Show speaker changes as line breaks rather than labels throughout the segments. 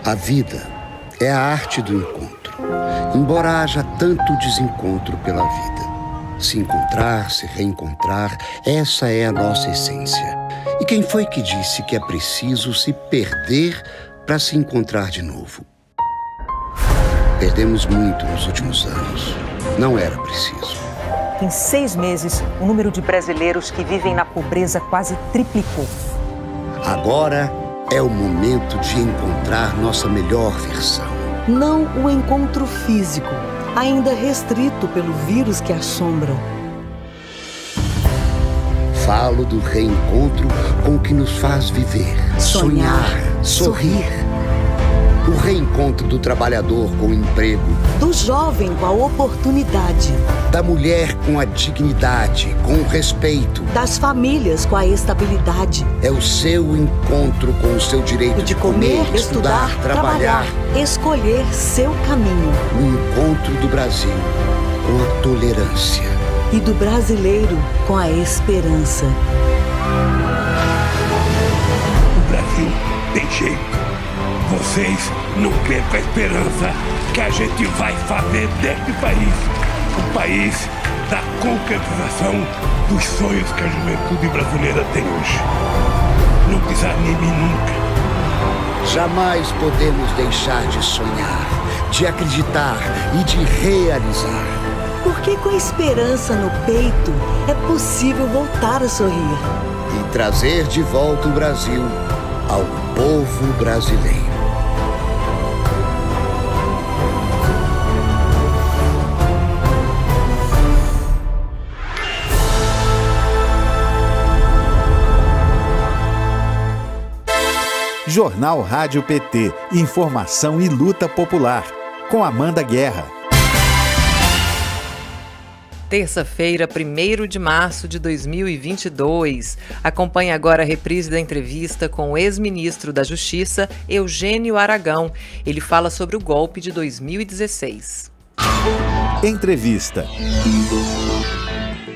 A vida é a arte do encontro, embora haja tanto desencontro pela vida. Se encontrar, se reencontrar, essa é a nossa essência. E quem foi que disse que é preciso se perder para se encontrar de novo? Perdemos muito nos últimos anos. Não era preciso.
Em 6 meses, o número de brasileiros que vivem na pobreza quase triplicou.
Agora é o momento de encontrar nossa melhor versão.
Não o encontro físico, ainda restrito pelo vírus que assombra.
Falo do reencontro com o que nos faz viver, sonhar, sorrir. O reencontro do trabalhador com o emprego.
Do jovem com a oportunidade.
Da mulher com a dignidade, com o respeito.
Das famílias com a estabilidade.
É o seu encontro com o seu direito de comer, estudar, trabalhar.
Escolher seu caminho.
O encontro do Brasil com a tolerância.
E do brasileiro com a esperança.
O Brasil tem jeito. Vocês não percam a esperança que a gente vai fazer deste país o país da concretização dos sonhos que a juventude brasileira tem hoje. Não desanime nunca.
Jamais podemos deixar de sonhar, de acreditar e de realizar.
Porque com esperança no peito é possível voltar a sorrir.
E trazer de volta o Brasil ao povo brasileiro.
Jornal Rádio PT, informação e luta popular, com Amanda Guerra.
Terça-feira, 1º de março de 2022. Acompanhe agora a reprise da entrevista com o ex-ministro da Justiça, Eugênio Aragão. Ele fala sobre o golpe de 2016.
Entrevista.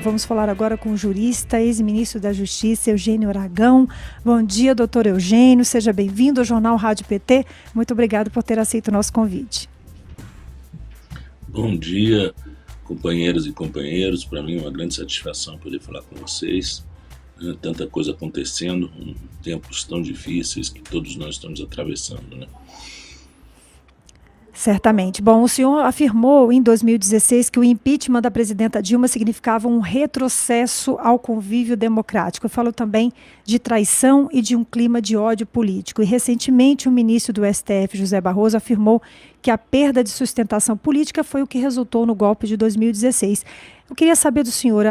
Vamos falar agora com o jurista, ex-ministro da Justiça, Eugênio Aragão. Bom dia, doutor Eugênio. Seja bem-vindo ao Jornal Rádio PT. Muito obrigado por ter aceito o nosso convite.
Bom dia, companheiras e companheiros. Para mim é uma grande satisfação poder falar com vocês. Tanta coisa acontecendo, em tempos tão difíceis que todos nós estamos atravessando, né?
Certamente. Bom, o senhor afirmou em 2016 que o impeachment da presidenta Dilma significava um retrocesso ao convívio democrático. Eu falo também de traição e de um clima de ódio político. E recentemente o ministro do STF, José Barroso, afirmou que a perda de sustentação política foi o que resultou no golpe de 2016. Eu queria saber do senhor,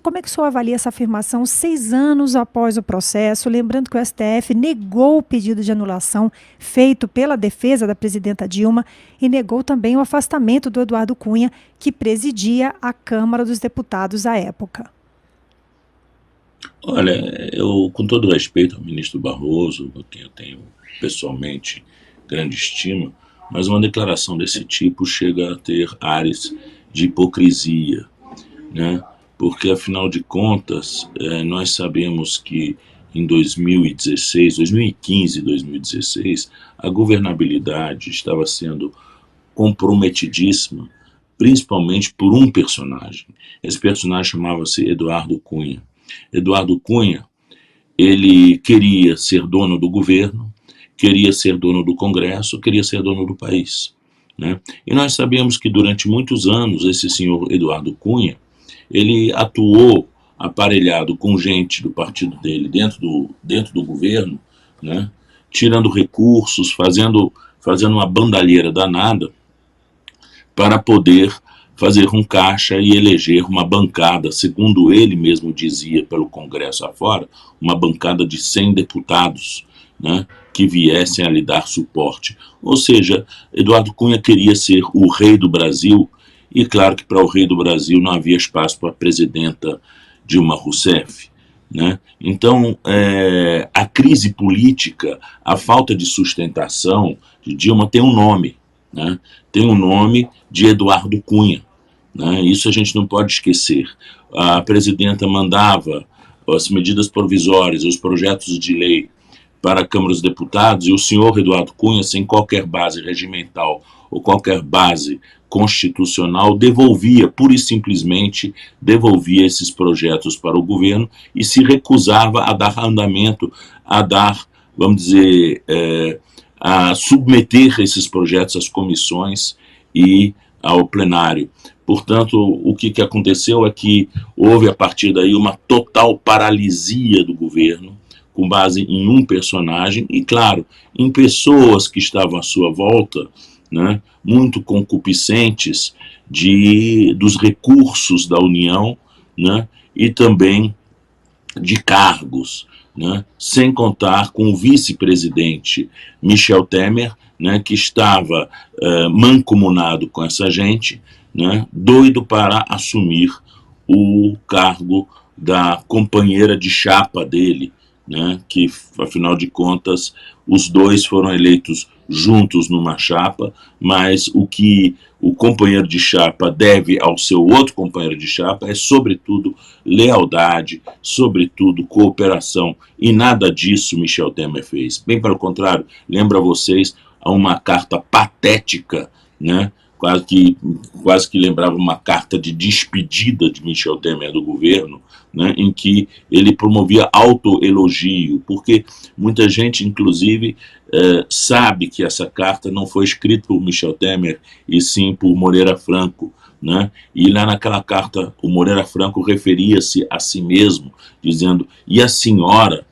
como é que o senhor avalia essa afirmação 6 anos após o processo, lembrando que o STF negou o pedido de anulação feito pela defesa da presidenta Dilma e negou também o afastamento do Eduardo Cunha, que presidia a Câmara dos Deputados à época.
Olha, eu, com todo respeito ao ministro Barroso, a quem eu tenho pessoalmente grande estima, mas uma declaração desse tipo chega a ter áreas de hipocrisia, né? Porque, afinal de contas, nós sabemos que em 2015 e 2016, a governabilidade estava sendo comprometidíssima, principalmente por um personagem. Esse personagem chamava-se Eduardo Cunha. Eduardo Cunha, ele queria ser dono do governo, queria ser dono do Congresso, queria ser dono do país, né? E nós sabemos que durante muitos anos esse senhor Eduardo Cunha, ele atuou aparelhado com gente do partido dele dentro do governo, né? Tirando recursos, fazendo uma bandalheira danada para poder fazer um caixa e eleger uma bancada, segundo ele mesmo dizia pelo Congresso afora, uma bancada de 100 deputados, né, que viessem a lhe dar suporte. Ou seja, Eduardo Cunha queria ser o rei do Brasil, e claro que para o rei do Brasil não havia espaço para a presidenta Dilma Rousseff, né? Então, a crise política, a falta de sustentação de Dilma tem um nome, né? Tem um nome de Eduardo Cunha, né? Isso a gente não pode esquecer. A presidenta mandava as medidas provisórias, os projetos de lei para a Câmara dos Deputados, e o senhor Eduardo Cunha, sem qualquer base regimental ou qualquer base constitucional, devolvia, pura e simplesmente, devolvia esses projetos para o governo e se recusava a dar andamento, a dar, vamos dizer, a submeter esses projetos às comissões e ao plenário. Portanto, o que aconteceu é que houve, a partir daí, uma total paralisia do governo, com base em um personagem e, claro, em pessoas que estavam à sua volta, né, muito concupiscentes dos recursos da União, né, e também de cargos, né, sem contar com o vice-presidente Michel Temer, né, que estava mancomunado com essa gente, né, doido para assumir o cargo da companheira de chapa dele, né, que, afinal de contas, os dois foram eleitos juntos numa chapa, mas o que o companheiro de chapa deve ao seu outro companheiro de chapa é, sobretudo, lealdade, sobretudo, cooperação, e nada disso Michel Temer fez. Bem pelo contrário, lembra vocês a uma carta patética, né, quase que lembrava uma carta de despedida de Michel Temer do governo, né, em que ele promovia autoelogio, porque muita gente, inclusive, sabe que essa carta não foi escrita por Michel Temer, e sim por Moreira Franco, né, e lá naquela carta o Moreira Franco referia-se a si mesmo, dizendo, e a senhora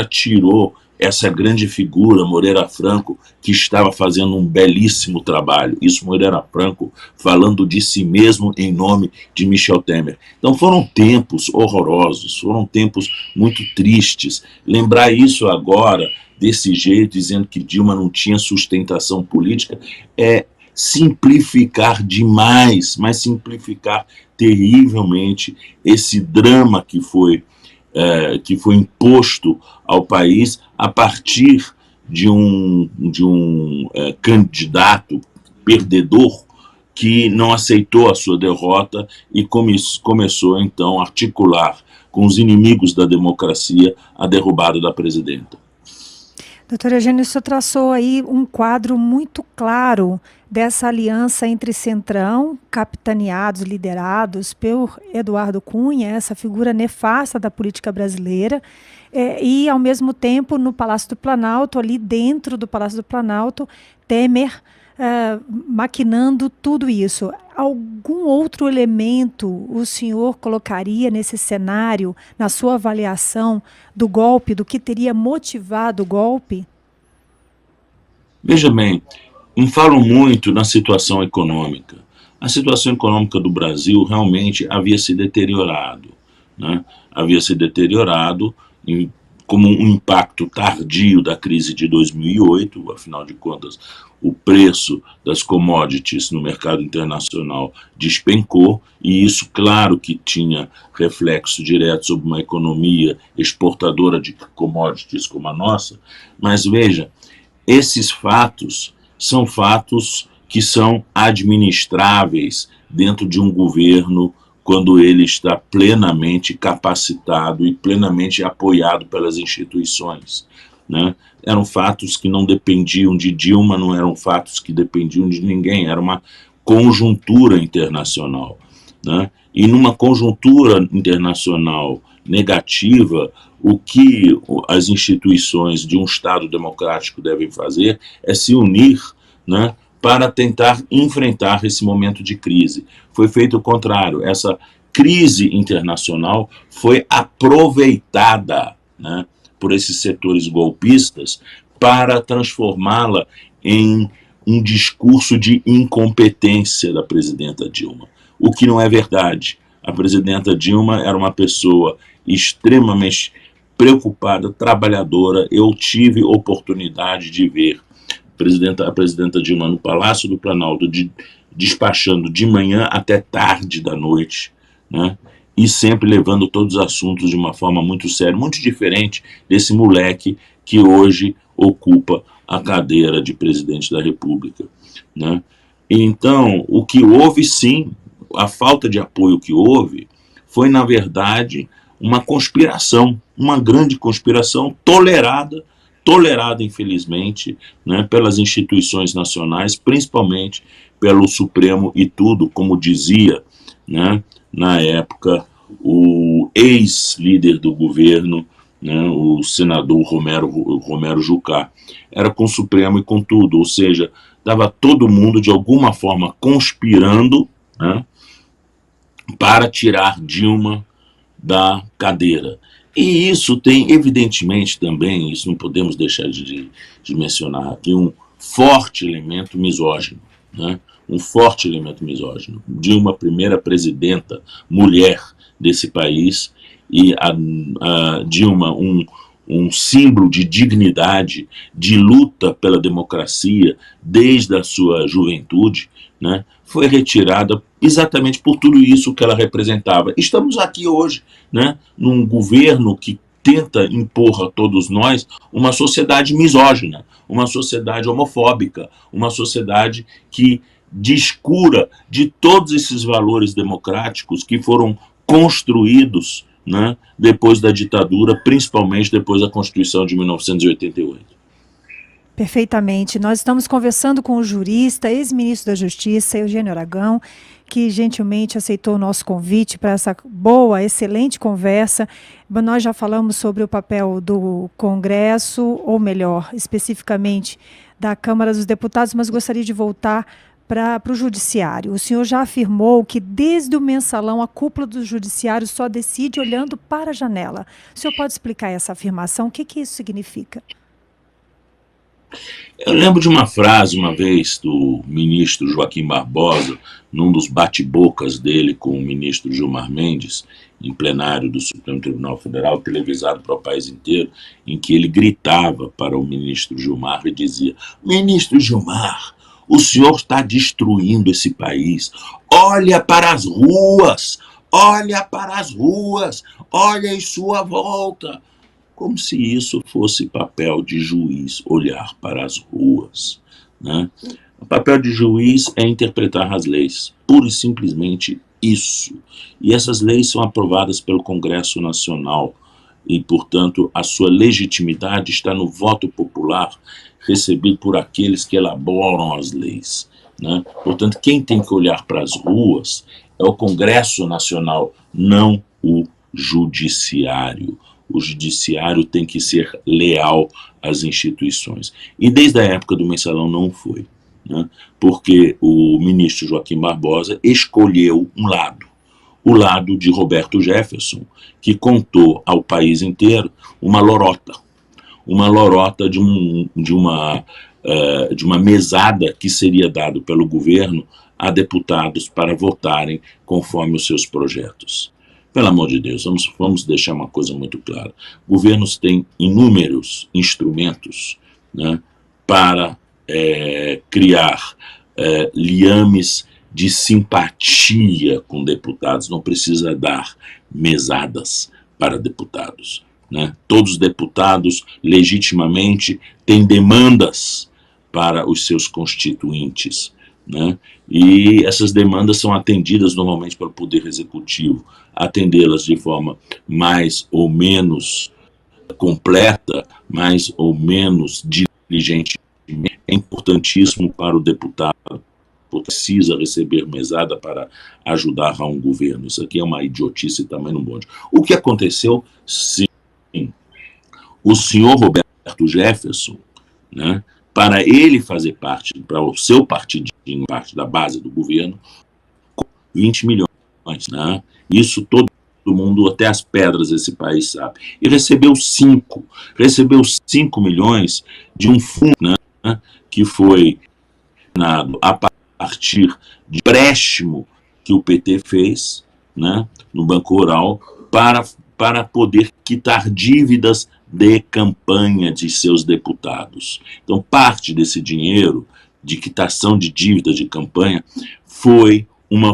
tirou essa grande figura, Moreira Franco, que estava fazendo um belíssimo trabalho. Isso Moreira Franco falando de si mesmo em nome de Michel Temer. Então foram tempos horrorosos, foram tempos muito tristes. Lembrar isso agora, desse jeito, dizendo que Dilma não tinha sustentação política, é simplificar demais, mas simplificar terrivelmente esse drama que foi imposto ao país a partir de um candidato perdedor que não aceitou a sua derrota e começou então a articular com os inimigos da democracia a derrubada da presidenta.
Doutor Eugênio, o senhor traçou aí um quadro muito claro dessa aliança entre Centrão, capitaneados, liderados por Eduardo Cunha, essa figura nefasta da política brasileira, e, ao mesmo tempo, no Palácio do Planalto, ali dentro do Palácio do Planalto, Temer maquinando tudo isso. Algum outro elemento o senhor colocaria nesse cenário, na sua avaliação do golpe, do que teria motivado o golpe?
Veja bem, falam muito na situação econômica. A situação econômica do Brasil realmente havia se deteriorado, né? Havia se deteriorado como um impacto tardio da crise de 2008, afinal de contas, o preço das commodities no mercado internacional despencou, e isso, claro, que tinha reflexo direto sobre uma economia exportadora de commodities como a nossa, mas veja, esses fatos são fatos que são administráveis dentro de um governo quando ele está plenamente capacitado e plenamente apoiado pelas instituições, né? Eram fatos que não dependiam de Dilma, não eram fatos que dependiam de ninguém, era uma conjuntura internacional, né? E numa conjuntura internacional negativa, o que as instituições de um Estado democrático devem fazer é se unir, né, para tentar enfrentar esse momento de crise. Foi feito o contrário. Essa crise internacional foi aproveitada, né, por esses setores golpistas para transformá-la em um discurso de incompetência da presidenta Dilma, o que não é verdade. A presidenta Dilma era uma pessoa extremamente preocupada, trabalhadora. Eu tive oportunidade de ver a presidenta Dilma no Palácio do Planalto, despachando de manhã até tarde da noite, né? E sempre levando todos os assuntos de uma forma muito séria, muito diferente desse moleque que hoje ocupa a cadeira de presidente da República, né? Então, o que houve, sim, a falta de apoio que houve, foi, na verdade, uma conspiração, uma grande conspiração tolerada tolerada, infelizmente, né, pelas instituições nacionais, principalmente pelo Supremo e tudo, como dizia, né, na época, o ex-líder do governo, né, o senador Romero Jucá. Era com o Supremo e com tudo, ou seja, estava todo mundo, de alguma forma, conspirando, né, para tirar Dilma da cadeira. E isso tem, evidentemente, também, isso não podemos deixar de mencionar aqui, um forte elemento misógino, né? Um forte elemento misógino. Dilma, primeira presidenta mulher desse país, e a Dilma, um símbolo de dignidade, de luta pela democracia desde a sua juventude, né, foi retirada exatamente por tudo isso que ela representava. Estamos aqui hoje, né, num governo que tenta impor a todos nós uma sociedade misógina, uma sociedade homofóbica, uma sociedade que descura de todos esses valores democráticos que foram construídos, né, depois da ditadura, principalmente depois da Constituição de 1988.
Perfeitamente. Nós estamos conversando com o jurista, ex-ministro da Justiça, Eugênio Aragão, que gentilmente aceitou o nosso convite para essa boa, excelente conversa. Nós já falamos sobre o papel do Congresso, ou melhor, especificamente da Câmara dos Deputados, mas gostaria de voltar para o Judiciário. O senhor já afirmou que desde o mensalão a cúpula do Judiciário só decide olhando para a janela. O senhor pode explicar essa afirmação? O que isso significa?
Eu lembro de uma frase uma vez do ministro Joaquim Barbosa, num dos bate-bocas dele com o ministro Gilmar Mendes, em plenário do Supremo Tribunal Federal, televisado para o país inteiro, em que ele gritava para o ministro Gilmar e dizia: ministro Gilmar, o senhor está destruindo esse país. Olha para as ruas, olha para as ruas, olha em sua volta. Como se isso fosse papel de juiz, olhar para as ruas, né? O papel de juiz é interpretar as leis, pura e simplesmente isso. E essas leis são aprovadas pelo Congresso Nacional e, portanto, a sua legitimidade está no voto popular recebido por aqueles que elaboram as leis, né? Portanto, quem tem que olhar para as ruas é o Congresso Nacional, não o Judiciário. O Judiciário tem que ser leal às instituições. E desde a época do mensalão não foi, né? Porque o ministro Joaquim Barbosa escolheu um lado, o lado de Roberto Jefferson, que contou ao país inteiro uma lorota de uma mesada que seria dado pelo governo a deputados para votarem conforme os seus projetos. Pelo amor de Deus, vamos deixar uma coisa muito clara. Governos têm inúmeros instrumentos, né, para criar liames de simpatia com deputados. Não precisa dar mesadas para deputados, né? Todos os deputados, legitimamente, têm demandas para os seus constituintes, né? E essas demandas são atendidas normalmente pelo Poder Executivo. Atendê-las de forma mais ou menos completa, mais ou menos diligente, é importantíssimo para o deputado, porque precisa receber mesada para ajudar a um governo. Isso aqui é uma idiotice também no bonde. O que aconteceu, sim, o senhor Roberto Jefferson, né, para ele fazer parte, para o seu partidinho, parte da base do governo, 20 milhões, né? Isso todo mundo, até as pedras desse país sabe. E recebeu 5 milhões de um fundo, né, que foi dado a partir de empréstimo que o PT fez, né, no Banco Rural, para poder quitar dívidas de campanha de seus deputados. Então, parte desse dinheiro de quitação de dívidas de campanha foi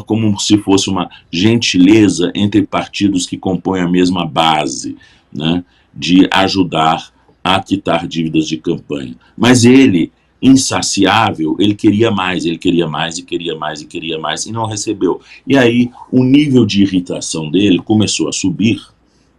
como se fosse uma gentileza entre partidos que compõem a mesma base, né, de ajudar a quitar dívidas de campanha. Mas ele, insaciável, ele queria mais, e queria mais, e não recebeu. E aí o nível de irritação dele começou a subir,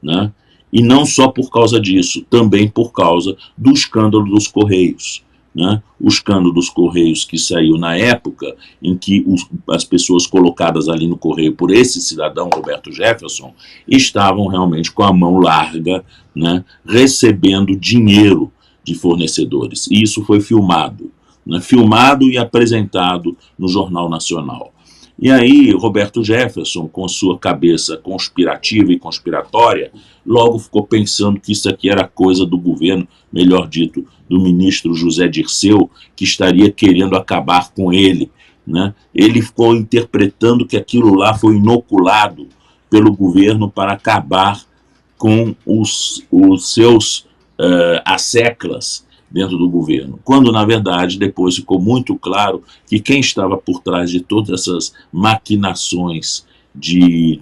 né, E não só por causa disso, também por causa do escândalo dos Correios. Né? O escândalo dos Correios que saiu na época em que as pessoas colocadas ali no Correio por esse cidadão, Roberto Jefferson, estavam realmente com a mão larga, né, recebendo dinheiro de fornecedores. E isso foi filmado, né, filmado e apresentado no Jornal Nacional. E aí, Roberto Jefferson, com sua cabeça conspirativa e conspiratória, logo ficou pensando que isso aqui era coisa do governo, melhor dito, do ministro José Dirceu, que estaria querendo acabar com ele. Né? Ele ficou interpretando que aquilo lá foi inoculado pelo governo para acabar com os seus asseclas dentro do governo, quando na verdade depois ficou muito claro que quem estava por trás de todas essas maquinações de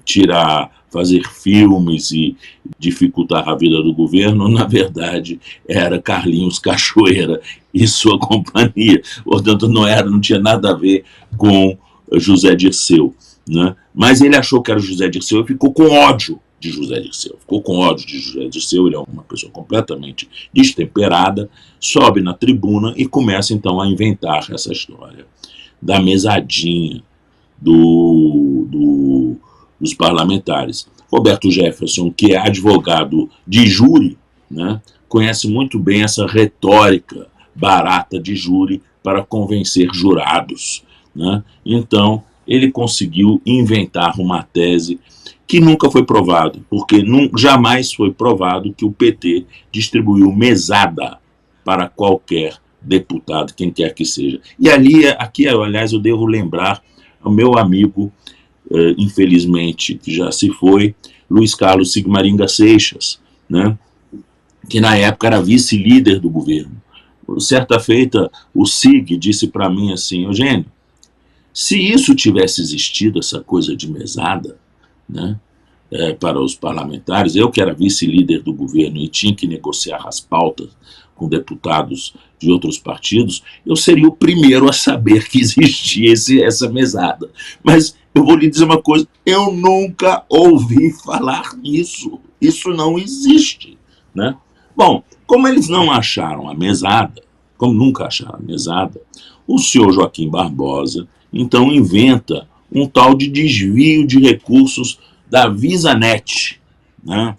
fazer filmes e dificultar a vida do governo, na verdade era Carlinhos Cachoeira e sua companhia, portanto não tinha nada a ver com José Dirceu, né? Mas ele achou que era José Dirceu e ficou com ódio de José Dirceu. Ficou com ódio de José Dirceu, ele é uma pessoa completamente destemperada, sobe na tribuna e começa então a inventar essa história da mesadinha dos parlamentares. Roberto Jefferson, que é advogado de júri, né, conhece muito bem essa retórica barata de júri para convencer jurados. Né? Então, ele conseguiu inventar uma tese que nunca foi provado, porque jamais foi provado que o PT distribuiu mesada para qualquer deputado, quem quer que seja. E aqui, aliás, eu devo lembrar ao meu amigo, infelizmente, que já se foi, Luiz Carlos Sigmaringa Seixas, né, que na época era vice-líder do governo. Certa feita, o Sig disse para mim assim: Eugênio, se isso tivesse existido, essa coisa de mesada, né, para os parlamentares, eu que era vice-líder do governo e tinha que negociar as pautas com deputados de outros partidos, eu seria o primeiro a saber que existia essa mesada. Mas eu vou lhe dizer uma coisa, eu nunca ouvi falar nisso. Isso não existe. Né? Bom, como eles não acharam a mesada, como nunca acharam a mesada, o senhor Joaquim Barbosa então inventa um tal de desvio de recursos da VisaNet, né?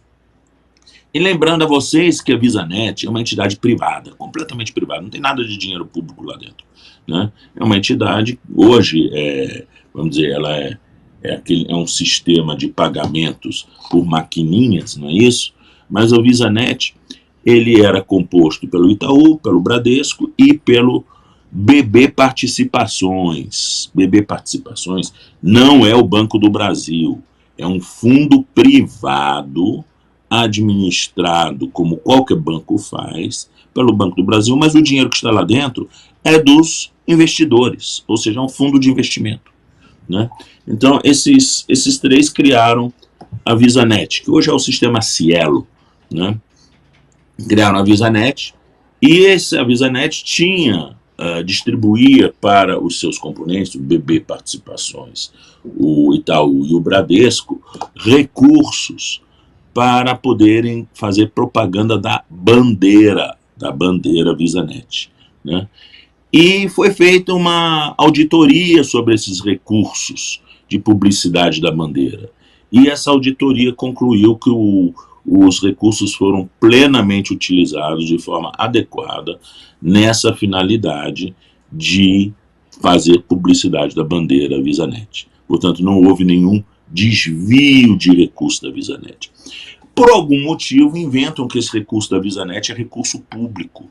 E lembrando a vocês que a VisaNet é uma entidade privada, completamente privada, não tem nada de dinheiro público lá dentro. Né? É uma entidade, hoje, vamos dizer, ela é um sistema de pagamentos por maquininhas, não é isso? Mas a VisaNet, ele era composto pelo Itaú, pelo Bradesco e pelo BB Participações. BB Participações não é o Banco do Brasil, é um fundo privado administrado, como qualquer banco faz, pelo Banco do Brasil, mas o dinheiro que está lá dentro é dos investidores, ou seja, é um fundo de investimento. Né? Então, esses três criaram a VisaNet, que hoje é o sistema Cielo. Né? Criaram a VisaNet, e a VisaNet distribuía para os seus componentes, o BB Participações, o Itaú e o Bradesco, recursos para poderem fazer propaganda da bandeira VisaNet. Né? E foi feita uma auditoria sobre esses recursos de publicidade da bandeira. E essa auditoria concluiu que os recursos foram plenamente utilizados de forma adequada nessa finalidade de fazer publicidade da bandeira VisaNet. Portanto, não houve nenhum desvio de recurso da VisaNet. Por algum motivo, inventam que esse recurso da VisaNet é recurso público.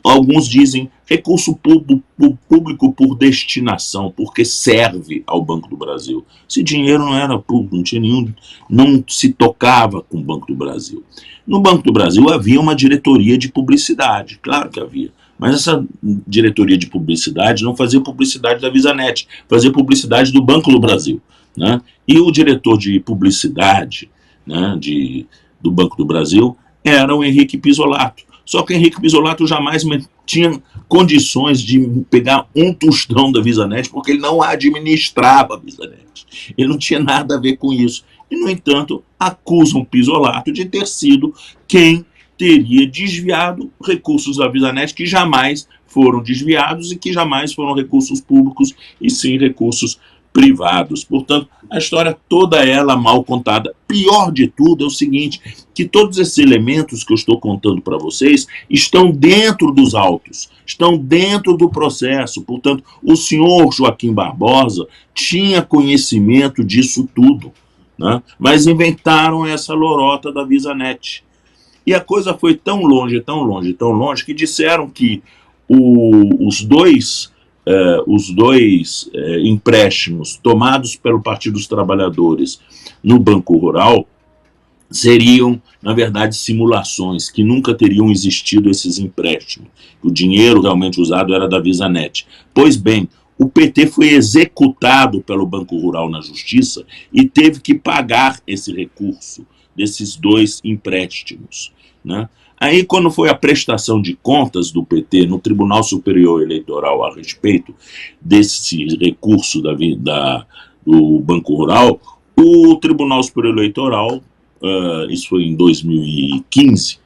Alguns dizem recurso público por destinação, porque serve ao Banco do Brasil. Esse dinheiro não era público, não se tocava com o Banco do Brasil. No Banco do Brasil havia uma diretoria de publicidade, claro que havia, mas essa diretoria de publicidade não fazia publicidade da VisaNet, fazia publicidade do Banco do Brasil. Né? E o diretor de publicidade, né, do Banco do Brasil era o Henrique Pisolato. Só que Henrique Pisolato jamais tinha condições de pegar um tostão da VisaNet, porque ele não administrava a VisaNet. Ele não tinha nada a ver com isso. E, no entanto, acusam Pisolato de ter sido quem teria desviado recursos da VisaNet que jamais foram desviados e que jamais foram recursos públicos e sim recursos privados. Portanto, a história toda ela mal contada. Pior de tudo é o seguinte, que todos esses elementos que eu estou contando para vocês estão dentro dos autos, estão dentro do processo. Portanto, o senhor Joaquim Barbosa tinha conhecimento disso tudo, né? Mas inventaram essa lorota da VisaNet. E a coisa foi tão longe, tão longe, tão longe, que disseram que os dois empréstimos tomados pelo Partido dos Trabalhadores no Banco Rural seriam, na verdade, simulações, que nunca teriam existido esses empréstimos. O dinheiro realmente usado era da VisaNet. Pois bem, o PT foi executado pelo Banco Rural na Justiça e teve que pagar esse recurso desses dois empréstimos, né? Aí, quando foi a prestação de contas do PT no Tribunal Superior Eleitoral a respeito desse recurso do Banco Rural, o Tribunal Superior Eleitoral, isso foi em 2015,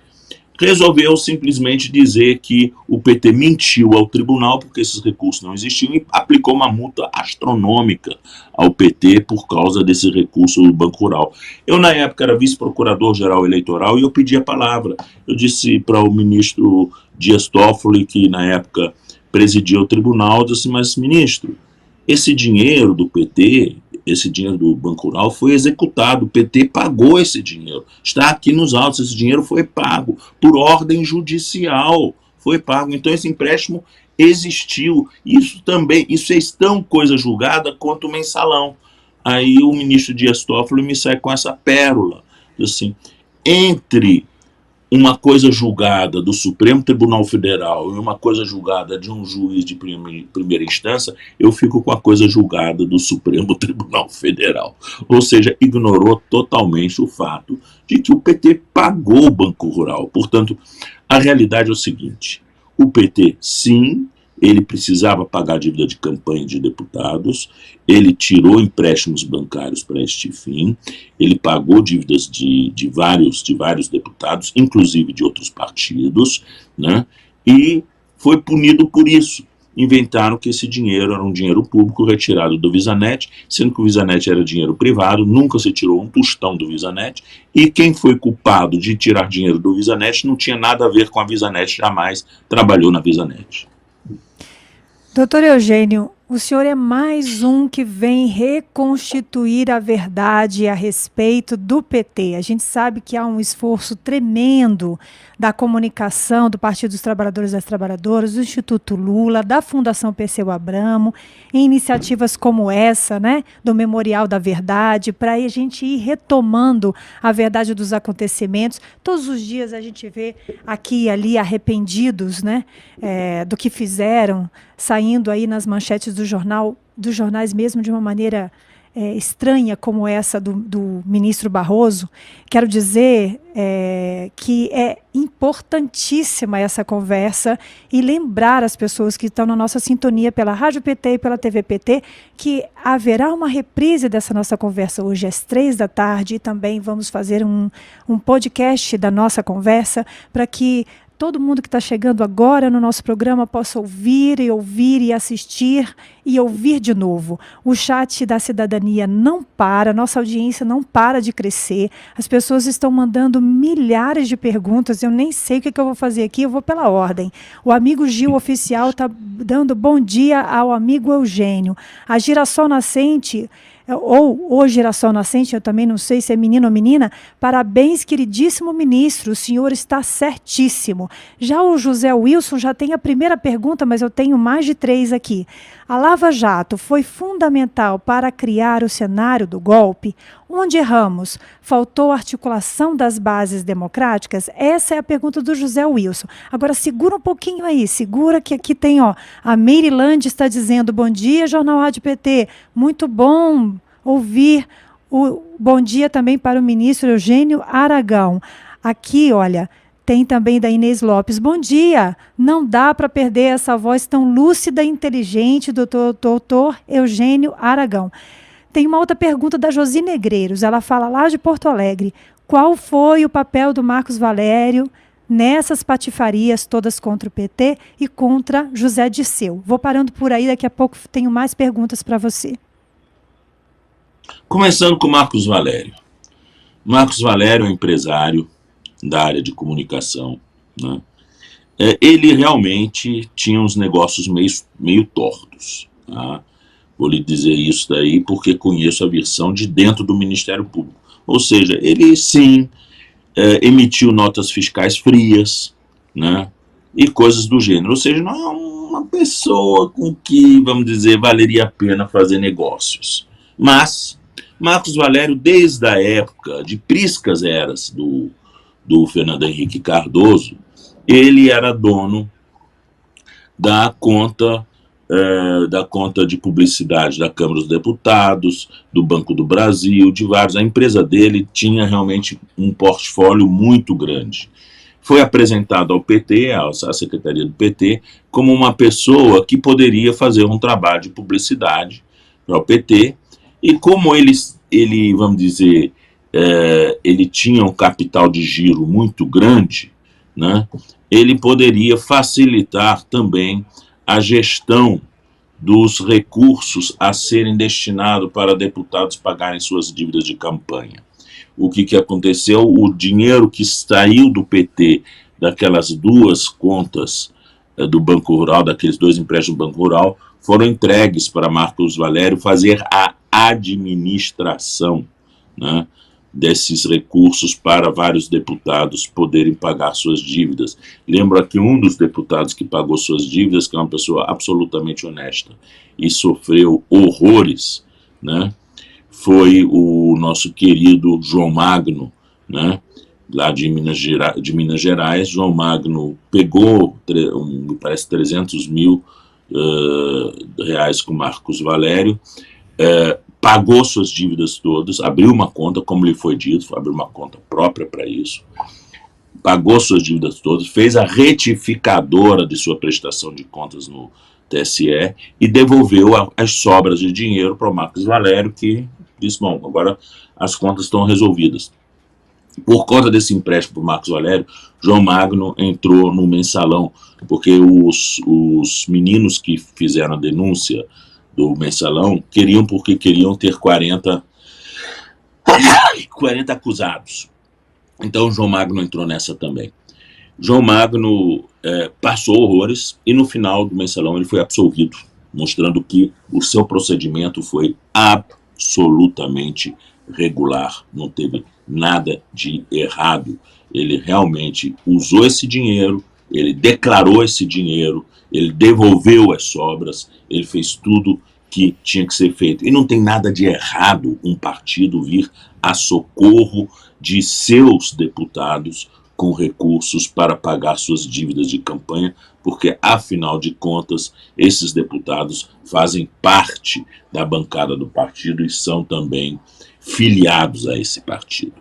resolveu simplesmente dizer que o PT mentiu ao tribunal porque esses recursos não existiam e aplicou uma multa astronômica ao PT por causa desse recurso do Banco Rural. Eu, na época, era vice-procurador-geral eleitoral e eu pedi a palavra. Eu disse para o ministro Dias Toffoli, que na época presidia o tribunal, eu disse, mas ministro, esse dinheiro do PT, esse dinheiro do Banco Rural foi executado, o PT pagou esse dinheiro, está aqui nos autos, esse dinheiro foi pago por ordem judicial, foi pago, então esse empréstimo existiu, isso é tão coisa julgada quanto o mensalão. Aí o ministro Dias Toffoli me sai com essa pérola, assim, entre uma coisa julgada do Supremo Tribunal Federal e uma coisa julgada de um juiz de primeira instância, eu fico com a coisa julgada do Supremo Tribunal Federal. Ou seja, ignorou totalmente o fato de que o PT pagou o Banco Rural. Portanto, a realidade é o seguinte, o PT, sim, ele precisava pagar a dívida de campanha de deputados, ele tirou empréstimos bancários para este fim, ele pagou dívidas de vários deputados, inclusive de outros partidos, né? E foi punido por isso. Inventaram que esse dinheiro era um dinheiro público retirado do VisaNet, sendo que o VisaNet era dinheiro privado, nunca se tirou um tostão do VisaNet, e quem foi culpado de tirar dinheiro do VisaNet não tinha nada a ver com a VisaNet, jamais trabalhou na VisaNet.
Doutor Eugênio, o senhor é mais um que vem reconstituir a verdade a respeito do PT. A gente sabe que há um esforço tremendo da comunicação do Partido dos Trabalhadores e das Trabalhadoras, do Instituto Lula, da Fundação Perseu Abramo, em iniciativas como essa, né, do Memorial da Verdade, para a gente ir retomando a verdade dos acontecimentos. Todos os dias a gente vê aqui e ali arrependidos, né, do que fizeram, saindo aí nas manchetes dos jornais mesmo de uma maneira estranha como essa do ministro Barroso. Quero dizer que é importantíssima essa conversa e lembrar as pessoas que estão na nossa sintonia pela Rádio PT e pela TV PT que haverá uma reprise dessa nossa conversa hoje às 15h e também vamos fazer um podcast da nossa conversa para que todo mundo que está chegando agora no nosso programa possa ouvir e assistir e ouvir de novo. O chat da cidadania não para, nossa audiência não para de crescer. As pessoas estão mandando milhares de perguntas, eu nem sei o que eu vou fazer aqui, eu vou pela ordem. O amigo Gil Oficial está dando bom dia ao amigo Eugênio. A Girassol Nascente, ou o Girassol Nascente, eu também não sei se é menino ou menina, parabéns, queridíssimo ministro, o senhor está certíssimo. Já o José Wilson já tem a primeira pergunta, mas eu tenho mais de 3 aqui. A Lava Jato foi fundamental para criar o cenário do golpe? Onde erramos? Faltou articulação das bases democráticas? Essa é a pergunta do José Wilson. Agora, segura um pouquinho aí, segura que aqui tem, a Maryland está dizendo, bom dia, Jornal Rádio PT, muito bom ouvir, bom dia também para o ministro Eugênio Aragão. Aqui, olha, tem também da Inês Lopes. Bom dia, não dá para perder essa voz tão lúcida e inteligente do doutor Eugênio Aragão. Tem uma outra pergunta da Josi Negreiros, ela fala lá de Porto Alegre. Qual foi o papel do Marcos Valério nessas patifarias todas contra o PT e contra José Dirceu? Vou parando por aí, daqui a pouco tenho mais perguntas para você.
Começando com Marcos Valério. Marcos Valério é um empresário da área de comunicação, né? Ele realmente tinha uns negócios meio tortos, tá? Vou lhe dizer isso daí porque conheço a versão de dentro do Ministério Público. Ou seja, ele sim emitiu notas fiscais frias, né? E coisas do gênero. Ou seja, não é uma pessoa com que, vamos dizer, valeria a pena fazer negócios. Mas Marcos Valério, desde a época de priscas eras do Fernando Henrique Cardoso, ele era dono da conta de publicidade da Câmara dos Deputados, do Banco do Brasil, de vários. A empresa dele tinha realmente um portfólio muito grande. Foi apresentado ao PT, à Secretaria do PT, como uma pessoa que poderia fazer um trabalho de publicidade para o PT, e como ele vamos dizer, ele tinha um capital de giro muito grande, né, ele poderia facilitar também a gestão dos recursos a serem destinados para deputados pagarem suas dívidas de campanha. O que aconteceu? O dinheiro que saiu do PT, daquelas duas contas do Banco Rural, daqueles dois empréstimos do Banco Rural, foram entregues para Marcos Valério fazer a administração, né, desses recursos para vários deputados poderem pagar suas dívidas. Lembro aqui um dos deputados que pagou suas dívidas, que é uma pessoa absolutamente honesta e sofreu horrores, né, foi o nosso querido João Magno, né, lá de Minas Gerais. João Magno pegou, me parece, 300 mil reais com Marcos Valério, pagou suas dívidas todas, abriu uma conta, como lhe foi dito, abriu uma conta própria para isso, pagou suas dívidas todas, fez a retificadora de sua prestação de contas no TSE e devolveu as sobras de dinheiro para o Marcos Valério, que disse, bom, agora as contas estão resolvidas. Por conta desse empréstimo para o Marcos Valério, João Magno entrou no mensalão, porque os meninos que fizeram a denúncia do mensalão queriam ter 40 acusados. Então João Magno entrou nessa também. João Magno passou horrores e no final do mensalão ele foi absolvido, mostrando que o seu procedimento foi absolutamente regular, não teve nada de errado. Ele realmente usou esse dinheiro, ele declarou esse dinheiro, ele devolveu as sobras, ele fez tudo que tinha que ser feito. E não tem nada de errado um partido vir a socorro de seus deputados com recursos para pagar suas dívidas de campanha, porque, afinal de contas, esses deputados fazem parte da bancada do partido e são também filiados a esse partido.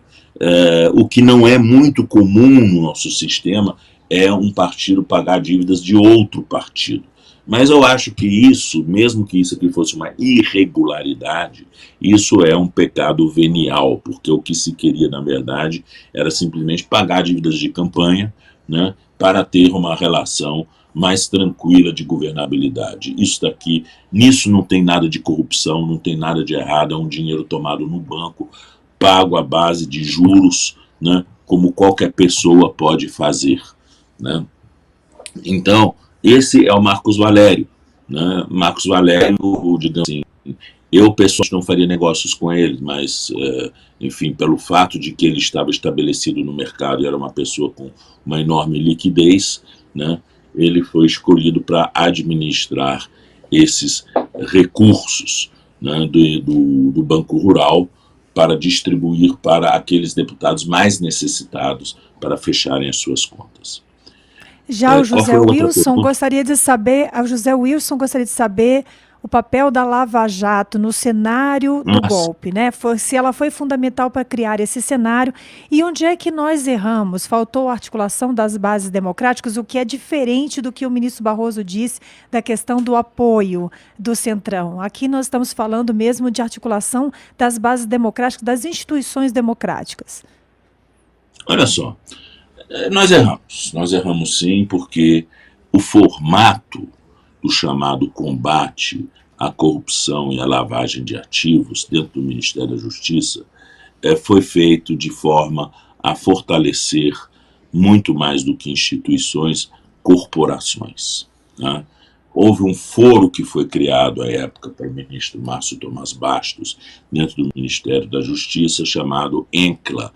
O que não é muito comum no nosso sistema é um partido pagar dívidas de outro partido. Mas eu acho que isso, mesmo que isso aqui fosse uma irregularidade, isso é um pecado venial, porque o que se queria, na verdade, era simplesmente pagar dívidas de campanha, né, para ter uma relação mais tranquila de governabilidade. Isso daqui, nisso não tem nada de corrupção, não tem nada de errado, é um dinheiro tomado no banco, pago à base de juros, né, como qualquer pessoa pode fazer, né. Então, esse é o Marcos Valério, né? Marcos Valério, digamos assim, eu pessoalmente não faria negócios com ele, mas, enfim, pelo fato de que ele estava estabelecido no mercado e era uma pessoa com uma enorme liquidez, né? Ele foi escolhido para administrar esses recursos, né, do Banco Rural para distribuir para aqueles deputados mais necessitados para fecharem as suas contas.
Já o José Wilson gostaria de saber, o papel da Lava Jato no cenário do golpe, né? Se ela foi fundamental para criar esse cenário e onde é que nós erramos? Faltou articulação das bases democráticas, o que é diferente do que o ministro Barroso disse da questão do apoio do Centrão. Aqui nós estamos falando mesmo de articulação das bases democráticas, das instituições democráticas.
Olha só, nós erramos sim, porque o formato do chamado combate à corrupção e à lavagem de ativos dentro do Ministério da Justiça foi feito de forma a fortalecer muito mais do que instituições, corporações, né? Houve um foro que foi criado à época pelo ministro Márcio Tomás Bastos dentro do Ministério da Justiça chamado ENCLA,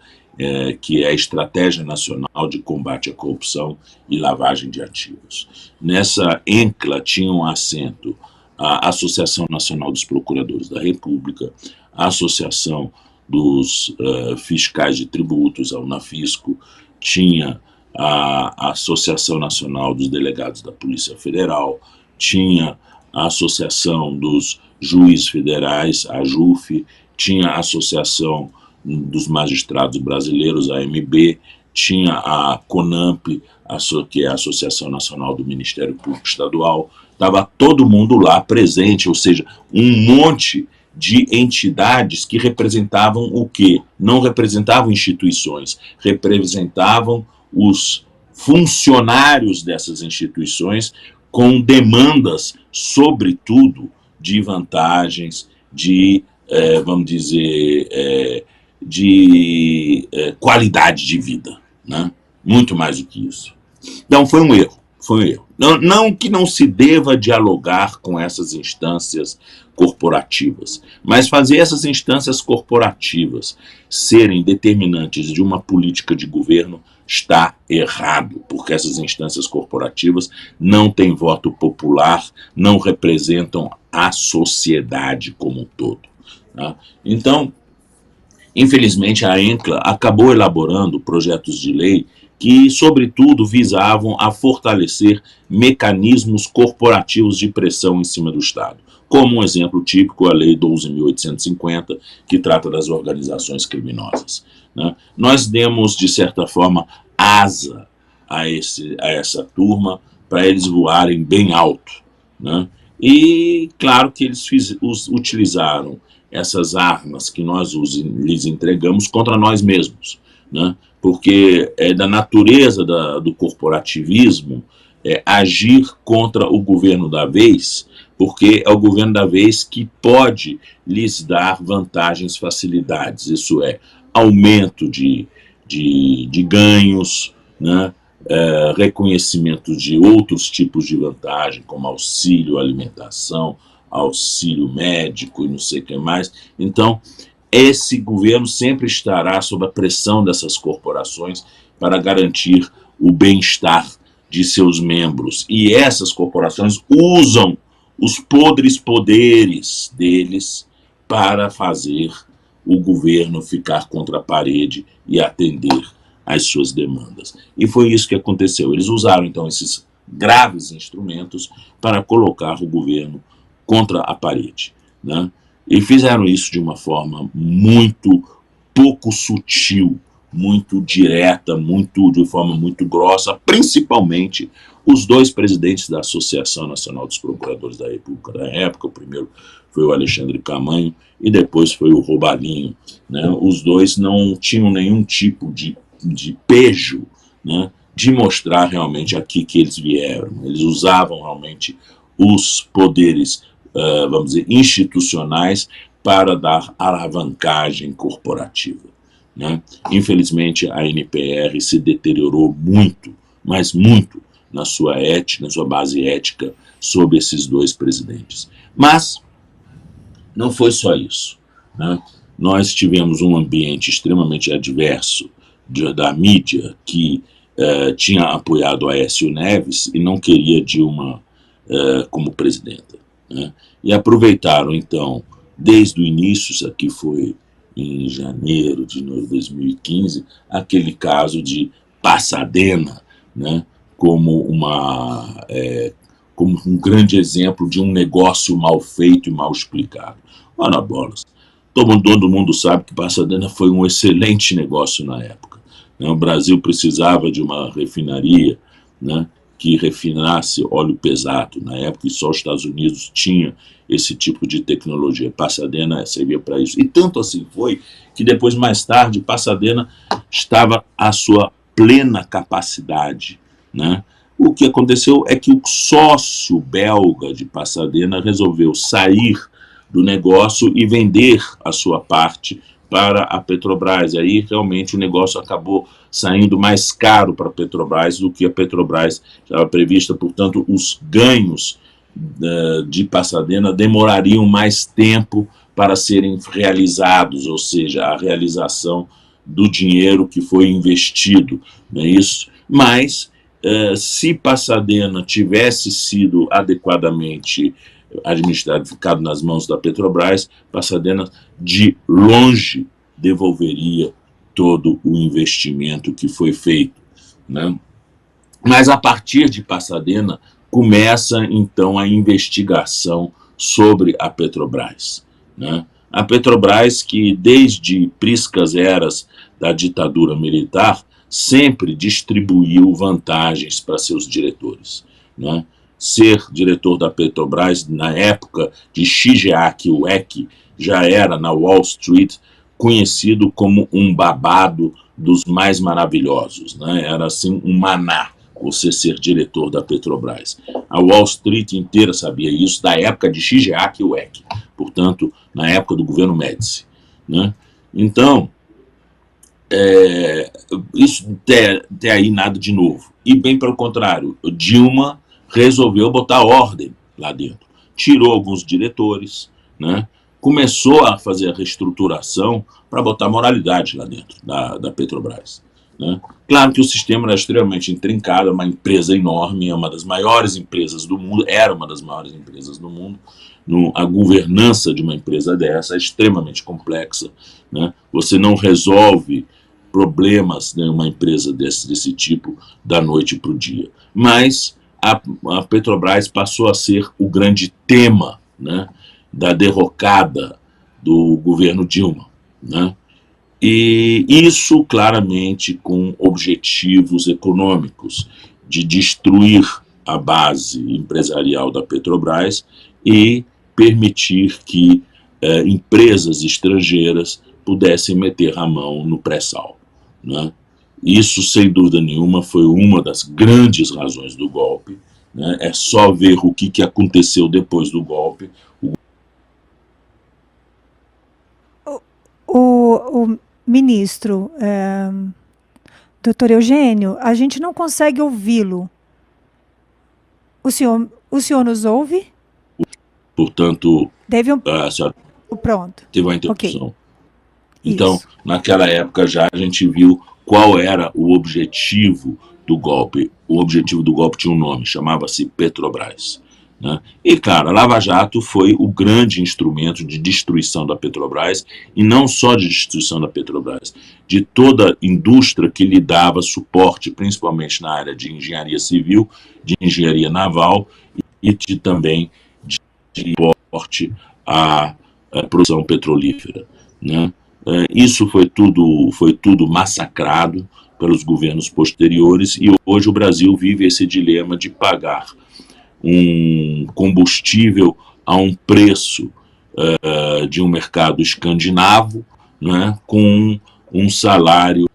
que é a Estratégia Nacional de Combate à Corrupção e Lavagem de Ativos. Nessa ENCLA tinham assento a Associação Nacional dos Procuradores da República, a Associação dos Fiscais de Tributos, a Unafisco, tinha a Associação Nacional dos Delegados da Polícia Federal, tinha a Associação dos Juízes Federais, a AJUF, tinha a Associação dos Magistrados Brasileiros, a AMB, tinha a CONAMP, que é a Associação Nacional do Ministério Público Estadual, estava todo mundo lá presente, ou seja, um monte de entidades que representavam o quê? Não representavam instituições, representavam os funcionários dessas instituições com demandas, sobretudo, de vantagens, de, vamos dizer, de qualidade de vida, né? Muito mais do que isso. Então foi um erro. Não que não se deva dialogar com essas instâncias corporativas, mas fazer essas instâncias corporativas serem determinantes de uma política de governo está errado, porque essas instâncias corporativas não têm voto popular, não representam a sociedade como um todo, né? Então, infelizmente, a ENCLA acabou elaborando projetos de lei que, sobretudo, visavam a fortalecer mecanismos corporativos de pressão em cima do Estado. Como um exemplo típico, a Lei 12.850, que trata das organizações criminosas, né? Nós demos, de certa forma, asa a essa turma para eles voarem bem alto, né? E, claro, que eles utilizaram essas armas que nós lhes entregamos contra nós mesmos, né? Porque é da natureza do corporativismo agir contra o governo da vez, porque é o governo da vez que pode lhes dar vantagens, facilidades, isso é, aumento de ganhos, né? Reconhecimento de outros tipos de vantagem, como auxílio alimentação, auxílio médico e não sei o que mais. Então, esse governo sempre estará sob a pressão dessas corporações para garantir o bem-estar de seus membros. E essas corporações usam os podres poderes deles para fazer o governo ficar contra a parede e atender às suas demandas. E foi isso que aconteceu. Eles usaram, então, esses graves instrumentos para colocar o governo contra a parede, né? E fizeram isso de uma forma muito pouco sutil, muito direta, de forma muito grossa, principalmente os dois presidentes da Associação Nacional dos Procuradores da República da época. O primeiro foi o Alexandre Camanho e depois foi o Robalinho, né? Os dois não tinham nenhum tipo de pejo, né, de mostrar realmente aqui que eles vieram. Eles usavam realmente os poderes, vamos dizer, institucionais para dar alavancagem corporativa, né? Infelizmente, a NPR se deteriorou muito, mas muito, na sua ética, na sua base ética, sob esses dois presidentes. Mas não foi só isso, né? Nós tivemos um ambiente extremamente adverso da mídia que tinha apoiado a Aécio Neves e não queria Dilma como presidenta, né? E aproveitaram, então, desde o início, isso aqui foi em janeiro de 2015, aquele caso de Pasadena, né, como como um grande exemplo de um negócio mal feito e mal explicado. Ora bolas, todo mundo sabe que Pasadena foi um excelente negócio na época, né? O Brasil precisava de uma refinaria, né, que refinasse óleo pesado, na época, e só os Estados Unidos tinha esse tipo de tecnologia. Pasadena servia para isso. E tanto assim foi que depois, mais tarde, Pasadena estava à sua plena capacidade, né? O que aconteceu é que o sócio belga de Pasadena resolveu sair do negócio e vender a sua parte para a Petrobras. E aí, realmente, o negócio acabou saindo mais caro para a Petrobras do que a Petrobras estava prevista. Portanto, os ganhos de Pasadena demorariam mais tempo para serem realizados, ou seja, a realização do dinheiro que foi investido, não é isso? Mas, se Pasadena tivesse sido adequadamente administrado, ficado nas mãos da Petrobras, Pasadena de longe devolveria todo o investimento que foi feito, né? Mas a partir de Pasadena começa então a investigação sobre a Petrobras, né? A Petrobras, que desde priscas eras da ditadura militar sempre distribuiu vantagens para seus diretores, né? Ser diretor da Petrobras na época de Shigeaki Ueki já era, na Wall Street, conhecido como um babado dos mais maravilhosos, né? Era assim um maná você ser diretor da Petrobras. A Wall Street inteira sabia isso, da época de Shigeaki Ueki, portanto, na época do governo Médici, né? Então, isso até aí nada de novo. E bem pelo contrário, Dilma resolveu botar ordem lá dentro. Tirou alguns diretores, né? Começou a fazer a reestruturação para botar moralidade lá dentro da Petrobras, né? Claro que o sistema era extremamente intrincado, é uma empresa enorme, é uma das maiores empresas do mundo, era uma das maiores empresas do mundo. A governança de uma empresa dessa é extremamente complexa, né? Você não resolve problemas em uma empresa desse tipo da noite para o dia. Mas a Petrobras passou a ser o grande tema, né, da derrocada do governo Dilma, né? E isso claramente com objetivos econômicos, de destruir a base empresarial da Petrobras e permitir que empresas estrangeiras pudessem meter a mão no pré-sal, né? Isso, sem dúvida nenhuma, foi uma das grandes razões do golpe, né? É só ver o que aconteceu depois do golpe.
O ministro, doutor Eugênio, a gente não consegue ouvi-lo. O senhor nos ouve?
Portanto,
a senhora pronto.
Teve uma interrupção.
Okay.
Então,
isso.
Naquela época já a gente viu qual era o objetivo do golpe. O objetivo do golpe tinha um nome, chamava-se Petrobras, né? E, claro, a Lava Jato foi o grande instrumento de destruição da Petrobras, e não só de destruição da Petrobras, de toda a indústria que lhe dava suporte, principalmente na área de engenharia civil, de engenharia naval e também de suporte à produção petrolífera, né? Isso foi tudo massacrado pelos governos posteriores, e hoje o Brasil vive esse dilema de pagar um combustível a um preço de um mercado escandinavo, né, com um salário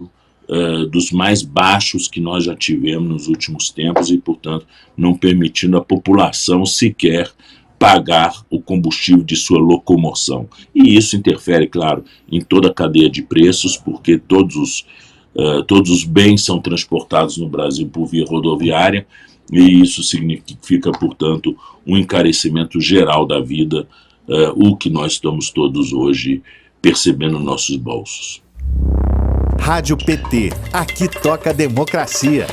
dos mais baixos que nós já tivemos nos últimos tempos e, portanto, não permitindo a população sequer pagar o combustível de sua locomoção. E isso interfere, claro, em toda a cadeia de preços, porque todos os bens são transportados no Brasil por via rodoviária, e isso significa, portanto, um encarecimento geral da vida, o que nós estamos todos hoje percebendo nos nossos bolsos.
Rádio PT, aqui toca democracia.